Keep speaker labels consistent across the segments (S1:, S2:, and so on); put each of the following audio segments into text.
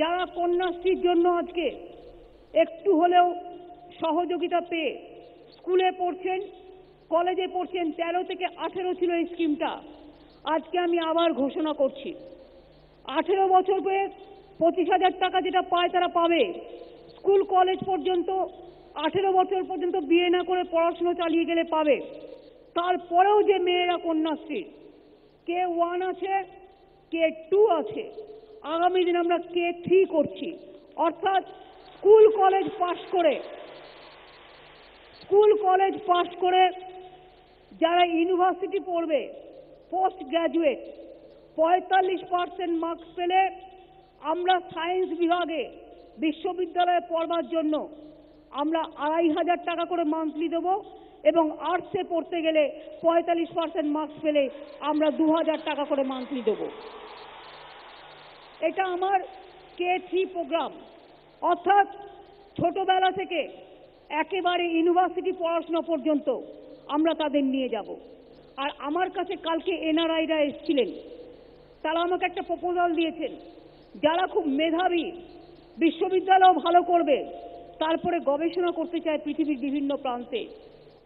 S1: যারা কন্যাশ্রীর জন্য আজকে একটু হলেও সহযোগিতা পেয়ে স্কুলে পড়ছেন, কলেজে পড়ছেন, 13 থেকে 18 ছিল এই স্কিমটা, আজকে আমি আবার ঘোষণা করছি 18 বছর পেয়ে 25,000 টাকা যেটা পায় তারা পাবে। স্কুল কলেজ পর্যন্ত 18 বছর পর্যন্ত বিয়ে না করে পড়াশোনা চালিয়ে গেলে পাবে। তারপরেও যে মেয়েরা কন্যাশ্রী K1 আছে, K2 আছে, আগামী দিন আমরা K3 করছি, অর্থাৎ স্কুল কলেজ পাশ করে যারা ইউনিভার্সিটি পড়বে, পোস্ট গ্রাজুয়েট 45% মার্কস পেলে আমরা সায়েন্স বিভাগে বিশ্ববিদ্যালয়ে পড়বার জন্য আমরা 2,500 টাকা করে মান্থলি দেবো, এবং আর্টসে পড়তে গেলে 45% মার্কস পেলে আমরা 2,000 টাকা করে মান্থলি দেবো। এটা আমার K3 প্রোগ্রাম, অর্থাৎ ছোটবেলা থেকে একেবারে ইউনিভার্সিটি পড়াশোনা পর্যন্ত আমরা তাদের নিয়ে যাব। আর আমার কাছে কালকে এনআরআইরা এসেছিলেন, তারা আমাকে একটা প্রপোজাল দিয়েছেন, যারা খুব মেধাবী, বিশ্ববিদ্যালয়েও ভালো করবে, তারপরে গবেষণা করতে চায় পৃথিবীর বিভিন্ন প্রান্তে,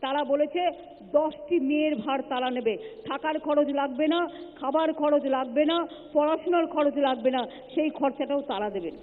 S1: তারা বলেছে 10টি মেয়ের ভার তারা নেবে, থাকার খরচ লাগবে না, খাবার খরচ লাগবে না, পড়াশোনার খরচ লাগবে না, সেই খরচাটাও তারা দেবেন।